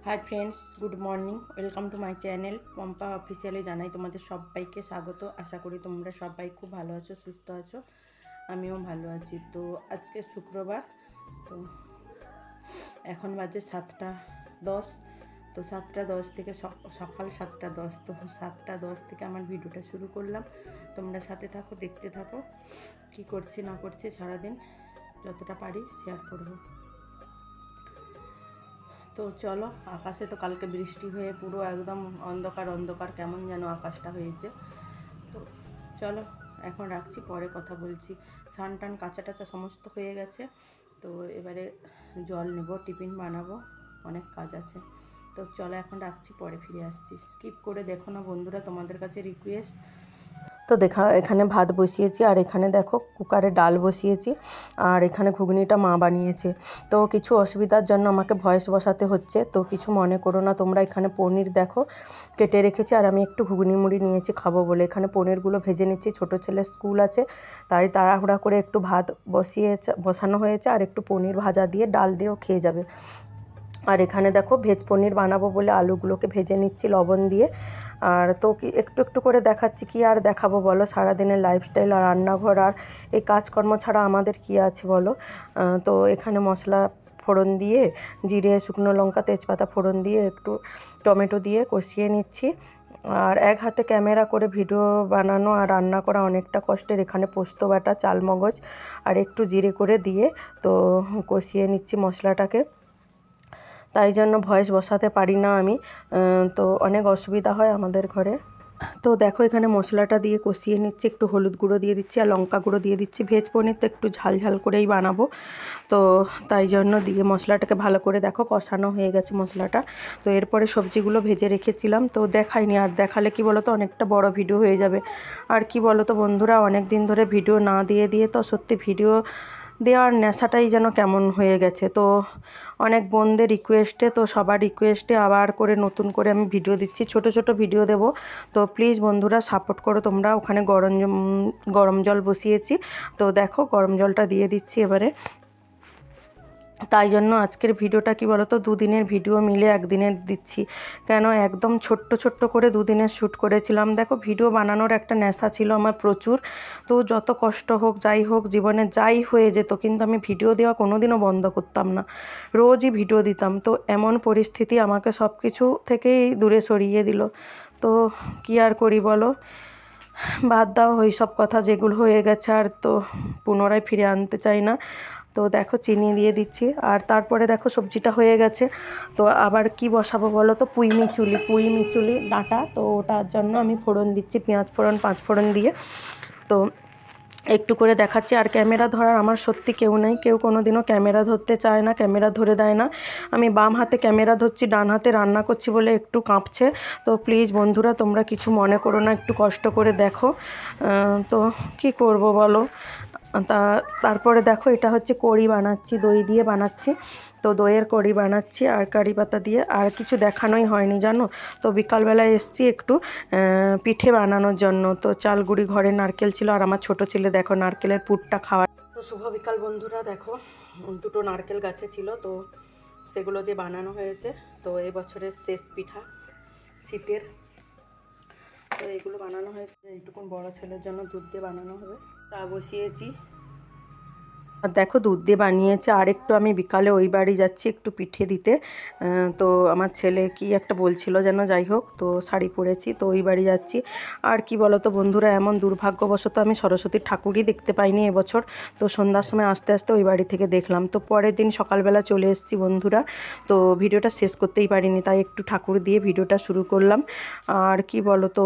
High friends, good morning. Welcome to my channel Pampa অফিসিয়ালে জানাই তোমাদের সবাইকে স্বাগত। আশা করি তোমরা সবাই খুব ভালো আছো, সুস্থ আছো। আমিও ভালো আছি। তো আজকে শুক্রবার, তো এখন বাজে 7টা 10। তো 7টা 10 থেকে সকাল 7টা 10, তো 7টা 10 থেকে আমার ভিডিওটা শুরু করলাম। তোমরা সাথে থাকো, দেখতে থাকো কি করছি না করছি। সারাদিন যতটা পারি শেয়ার করবো। তো চলো, আকাশে তো কালকে বৃষ্টি হয়ে পুরো একদম অন্ধকার অন্ধকার কেমন যেন আকাশটা হয়েছে। তো চলো, এখন রাখছি, পরে কথা বলছি। স্নান টান কাঁচা টাচা সমস্ত হয়ে গেছে। তো এবারে জল নেব, টিফিন বানাবো, অনেক কাজ আছে। তো চলো এখন রাখছি, পরে ফিরে আসছি। স্কিপ করে দেখো না বন্ধুরা, তোমাদের কাছে রিকোয়েস্ট। তো এখানে ভাত বসিয়েছি, আর এখানে দেখো কুকারে ডাল বসিয়েছি, আর এখানে ঘুগনিটা মা বানিয়েছে। তো কিছু অসুবিধার জন্য আমাকে ভয়েস বসাতে হচ্ছে, তো কিছু মনে করো না তোমরা। এখানে পনির দেখো কেটে রেখেছি, আর আমি একটু ঘুগনি মুড়ি নিয়েছি খাবো বলে। এখানে পনিরগুলো ভেজে নিচ্ছি, ছোটো ছেলের স্কুল আছে তাই তাড়াহুড়া করে একটু ভাত বসানো হয়েছে, আর একটু পনির ভাজা দিয়ে ডাল দিয়েও খেয়ে যাবে। আর এখানে দেখো ভেজ পনির বানাবো বলে আলুগুলোকে ভেজে নিচ্ছি লবণ দিয়ে। আর তো কি একটু একটু করে দেখাচ্ছি, কি আর দেখাবো বলো। সারাদিনের লাইফস্টাইল আর রান্নাঘর আর এই কাজকর্ম ছাড়া আমাদের কি আছে বলো। তো এখানে মশলা ফোড়ন দিয়ে, জিরে শুকনো লঙ্কা তেজপাতা ফোড়ন দিয়ে একটু টমেটো দিয়ে কষিয়ে নিচ্ছি। আর এক হাতে ক্যামেরা করে ভিডিও বানানো আর রান্না করা অনেকটা কষ্টের। এখানে পোস্ত বাটা, চালমগজ আর একটু জিরে করে দিয়ে তো কষিয়ে নিচ্ছি মশলাটাকে। তাই জন্য ভয়েস বসাতে পারি না আমি। তো অনেক অসুবিধা হয় আমাদের ঘরে। তো দেখো এখানে মশলাটা দিয়ে কষিয়ে নিচ্ছি, একটু হলুদ গুঁড়ো দিয়ে দিচ্ছি আর লঙ্কা গুঁড়ো দিয়ে দিচ্ছি। ভেজ পনির তো একটু ঝাল ঝাল করেই বানাবো, তো তাই জন্য দিয়ে মশলাটাকে ভালো করে দেখো কষানো হয়ে গেছে মশলাটা। তো এরপরে সবজিগুলো ভেজে রেখেছিলাম, তো দেখাইনি। আর দেখালে কি বলো তো, অনেকটা বড় ভিডিও হয়ে যাবে। আর কি বলো তো বন্ধুরা, অনেক দিন ধরে ভিডিও না দিয়ে দিয়ে তো সত্যি ভিডিও দেওয়ার নেশাটাই যেন কেমন হয়ে গেছে। তো অনেক বোনদের রিকোয়েস্টে, তো সবার রিকোয়েস্টে আবার করে নতুন করে আমি ভিডিও দিচ্ছি, ছোট ছোট ভিডিও দেব। তো প্লিজ বন্ধুরা সাপোর্ট করো তোমরা। ওখানে গরম জল বসিয়েছি, তো দেখো গরম জলটা দিয়ে দিচ্ছি এবারে। তাই জন্য আজকের ভিডিওটা কি বলো তো, দুদিনের ভিডিও মিলে একদিনের দিচ্ছি। কেন, একদম ছোট্ট ছোট্ট করে দুদিনের শ্যুট করেছিলাম। দেখো ভিডিও বানানোর একটা নেশা ছিল আমার প্রচুর। তো যত কষ্ট হোক যাই হোক, জীবনে যাই হয়ে যেত, কিন্তু আমি ভিডিও দেওয়া কোনো দিনও বন্ধ করতাম না, রোজই ভিডিও দিতাম। তো এমন পরিস্থিতি আমাকে সব কিছু থেকেই দূরে সরিয়ে দিল। তো কী আর করি বলো, বাদ দাও ওই সব কথা, যেগুলো হয়ে গেছে আর তো পুনরায় ফিরে আনতে চাই না। তো দেখো চিনি দিয়ে দিচ্ছি, আর তারপরে দেখো সবজিটা হয়ে গেছে। তো আবার কি বসাবো বলো তো, পুঁই মিচুলি ডাঁটা, তো ওটার জন্য আমি ফোড়ন দিচ্ছি, পেঁয়াজ ফোড়ন 5 ফোড়ন দিয়ে। তো একটু করে দেখাচ্ছি। আর ক্যামেরা ধরার আমার সত্যি কেউ নেই, কেউ কোনো দিনও ক্যামেরা ধরতে চায় না, ক্যামেরা ধরে দেয় না। আমি বাম হাতে ক্যামেরা ধরছি, ডান হাতে রান্না করছি বলে একটু কাঁপছে। তো প্লিজ বন্ধুরা তোমরা কিছু মনে করো না, একটু কষ্ট করে দেখো। তো কি করব বলো। তারপরে দেখো এটা হচ্ছে কড়ি বানাচ্ছি, দই দিয়ে বানাচ্ছি। তো দইয়ের কড়ি বানাচ্ছি আর কারি পাতা দিয়ে। আর কিছু দেখানোই হয়নি জানো। তো বিকালবেলায় এসছি একটু পিঠে বানানোর জন্য। তো চালগুড়ি ঘরে নারকেল ছিল, আর আমার ছোট ছেলে দেখো নারকেলের পুরটা খাওয়া। তো শুভ বিকাল বন্ধুরা, দেখো দুটো নারকেল গাছে ছিল, তো সেগুলো দিয়ে বানানো হয়েছে। তো এই বছরের শেষ পিঠা শীতের। তো এইগুলো বানানো হয়েছে, এইটুকুন বড় ছেলের জন্য দুধ দিয়ে বানানো হবে। চা বসিয়েছি, আর দেখো দুধ দিয়ে বানিয়েছে। আর একটু আমি বিকালে ওই বাড়ি যাচ্ছি একটু পিঠে দিতে। তো আমার ছেলে কি একটা বলছিল যেন, যাই হোক, তো শাড়ি পরেছি, তো ওই বাড়ি যাচ্ছি। আর কি বলো তো বন্ধুরা, এমন দুর্ভাগ্যবশত আমি সরস্বতীর ঠাকুরই দেখতে পাইনি এবছর। তো সন্ধ্যার সময় আস্তে আস্তে ওই বাড়ি থেকে দেখলাম। তো পরের দিন সকালবেলা চলে এসেছি বন্ধুরা। তো ভিডিওটা শেষ করতেই পারিনি, তাই একটু ঠাকুর দিয়ে ভিডিওটা শুরু করলাম। আর কি বলো তো,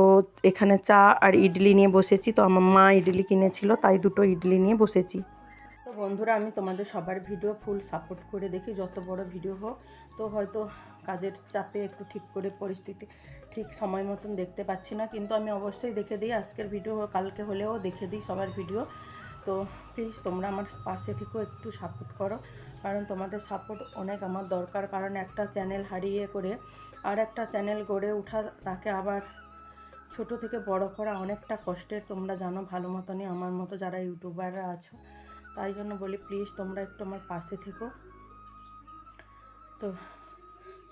এখানে চা আর ইডলি নিয়ে বসেছি। তো আমার মা ইডলি কিনেছিল, তাই দুটো ইডলি নিয়ে বসেছি। তো বন্ধুরা, আমি তোমাদের সবার ভিডিও ফুল সাপোর্ট করে দেখি, যত বড় ভিডিও হোক। তো হয়তো কাজের চাপে একটু ঠিক করে পরিস্থিতি ঠিক সময় মতন দেখতে পাচ্ছি না, কিন্তু আমি অবশ্যই দেখে দিই। আজকের ভিডিও কালকে হলেও দেখে দিই সবার ভিডিও। তো প্লিজ তোমরা আমার পাশে থেকেও একটু সাপোর্ট করো, কারণ তোমাদের সাপোর্ট অনেক আমার দরকার। কারণ একটা চ্যানেল হারিয়ে করে আর একটা চ্যানেল গড়ে ওঠা, তাকে আবার ছোট থেকে বড় করা অনেকটা কষ্টের, তোমরা জানো ভালো মতনই, আমার মতো যারা ইউটিউবাররা আছো। তাই জন্য বলি প্লিজ তোমরা একটু আমার পাশে থেকো। তো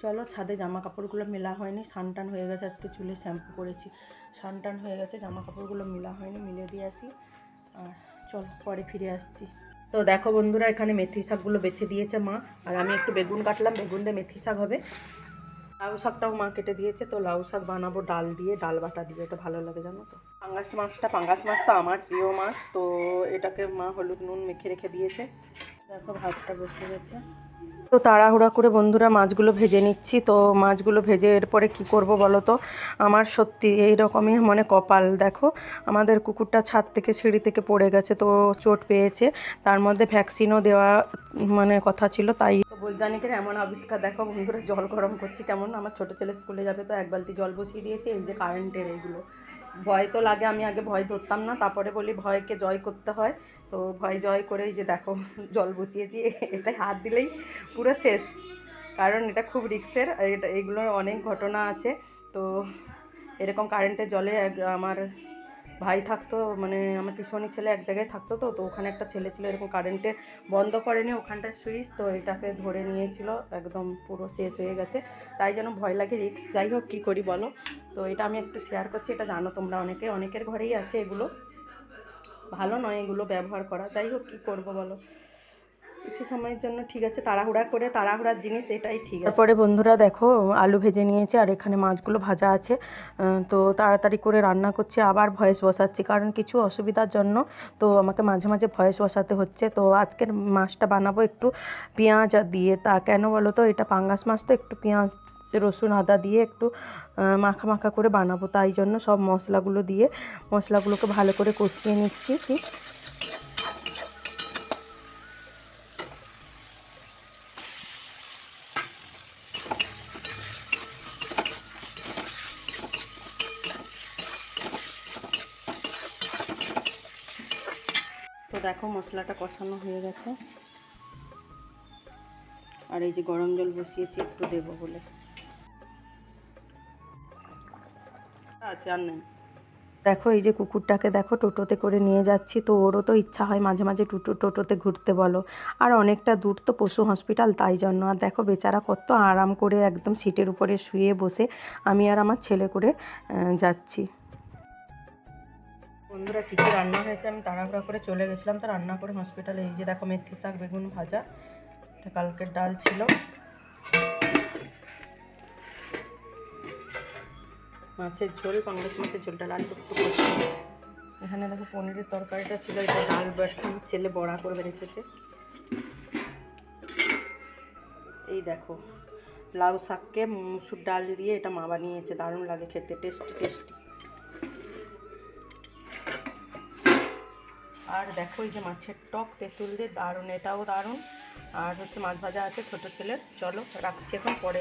চলো, ছাদে জামা কাপড়গুলো মেলা হয়নি, স্নান হয়ে গেছে, আজকে চুলে শ্যাম্পু করেছি, স্নান হয়ে গেছে, জামা কাপড়গুলো মেলা হয়নি, মিলে দিয়ে আসি। আর চলো পরে ফিরে আসছি। তো দেখো বন্ধুরা, এখানে মেথি শাকগুলো বেছে দিয়েছে মা, আর আমি একটু বেগুন কাটলাম, বেগুন দিয়ে মেথি শাক হবে। লাউ শাকটাও মা কেটে দিয়েছে, তো লাউ শাক বানাবো ডাল দিয়ে, ডাল বাটা দিয়ে, এটা ভালো লাগে জানো তো। পাঙ্গাস মাছটা আমার প্রিয় মাছ, তো এটাকে মা হলুদ নুন মেখে রেখে দিয়েছে। দেখো ভাতটা বসে গেছে। তো তাড়াহুড়া করে বন্ধুরা মাছগুলো ভেজে নিচ্ছি। তো মাছগুলো ভেজে এরপরে কি করব বলো তো, আমার সত্যি এইরকমই মানে কপাল। দেখো আমাদের কুকুরটা ছাদ থেকে সিঁড়ি থেকে পড়ে গেছে, তো চোট পেয়েছে, তার মধ্যে ভ্যাকসিনও দেওয়া মানে কথা ছিল, তাই বৈজ্ঞানিকের এমন আবিষ্কার। দেখো বন্ধুরা, জল গরম করছি কেমন, আমার ছোটো ছেলে স্কুলে যাবে, তো এক বালতি জল বসিয়ে দিয়েছি। এই যে কারেন্টের এইগুলো, ভয় তো লাগে, আমি আগে ভয় ধরতাম না, তারপরে বলি ভয়কে জয় করতে হয়, তো ভয় জয় করেই যে দেখো জল বসিয়েছি, এটাই হাত দিলেই পুরো শেষ, কারণ এটা খুব রিস্কের, এটা এগুলোর অনেক ঘটনা আছে। তো এরকম কারেন্টের জলে আমার ভাই থাকতো, মানে আমার পিছনে ছেলে এক জায়গায় থাকতো, তো তো ওখানে একটা ছেলে ছিল, এরকম কারেন্টে বন্ধ করেনি ওখানটায় সুইচ, তো এটাকে ধরে নিয়েছিল, একদম পুরো শেষ হয়ে গেছে, তাই যেন ভয় লাগে, রিস্ক। যাই হোক কী করি বলো, তো এটা আমি একটু শেয়ার করছি, এটা জানো তোমরা অনেকের ঘরেই আছে এগুলো, ভালো নয় এগুলো ব্যবহার করা। যাই হোক কী করবো বলো, কিছু সময়ের জন্য ঠিক আছে, তাড়াহুড়ার জিনিস এটাই ঠিক আছে। তারপরে বন্ধুরা দেখো আলু ভেজে নিয়েছে, আর এখানে মাছগুলো ভাজা আছে, তো তাড়াতাড়ি করে রান্না করছি, আবার ভয়েস বসাচ্ছি, কারণ কিছু অসুবিধার জন্য তো আমাকে মাঝে মাঝে ভয়েস বসাতে হচ্ছে। তো আজকের মাছটা বানাবো একটু পেঁয়াজ দিয়ে, তা কেন বলো তো, এটা পাঙ্গাস মাছ, তো একটু পেঁয়াজ রসুন আদা দিয়ে একটু মাখা মাখা করে বানাবো, তাই জন্য সব মশলাগুলোকে ভালো করে কষিয়ে নিচ্ছি। ঠিক তো দেখো মশলাটা কষানো হয়ে গেছে, আর এই যে গরম জল বসিয়েছি একটু দেবো বলে, আছে আর নেই। দেখো এই যে কুকুরটাকে দেখো টোটোতে করে নিয়ে যাচ্ছি, তো ওরও তো ইচ্ছা হয় মাঝে মাঝে টোটোতে ঘুরতে বলো, আর অনেকটা দূর তো পশু হসপিটাল, তাই জন্য। আর দেখো বেচারা কত আরাম করে একদম সিটের উপরে শুয়ে বসে আমি আর আমার ছেলে করে যাচ্ছি। বন্ধুরা কিছু রান্না হয়েছে, আমি তাড়াহুড়া করে চলে গেছিলাম, তো রান্না করে হসপিটালে। এই যে দেখো মেথি শাক বেগুন ভাজা, এটা কালকের ডাল ছিল, মাছের ঝোল, পাঙ্গাস মাছের ঝোলটা লাল টুকটুক করছে। এখানে দেখো পনিরের তরকারিটা ছিল, এটা ডাল বাটি ছেলে বড়া করে রেখেছে। এই দেখো লাউ শাককে মুসুর ডাল দিয়ে এটা মা বানিয়েছে, দারুণ লাগে খেতে, টেস্টি। আর দেখো এই যে মাছের টক তেঁতুল দিয়ে, দারুণ, এটাও দারুণ। আর হচ্ছে মাছ ভাজা আছে ছোটো ছেলের। চলো রাখছি এখন, পরে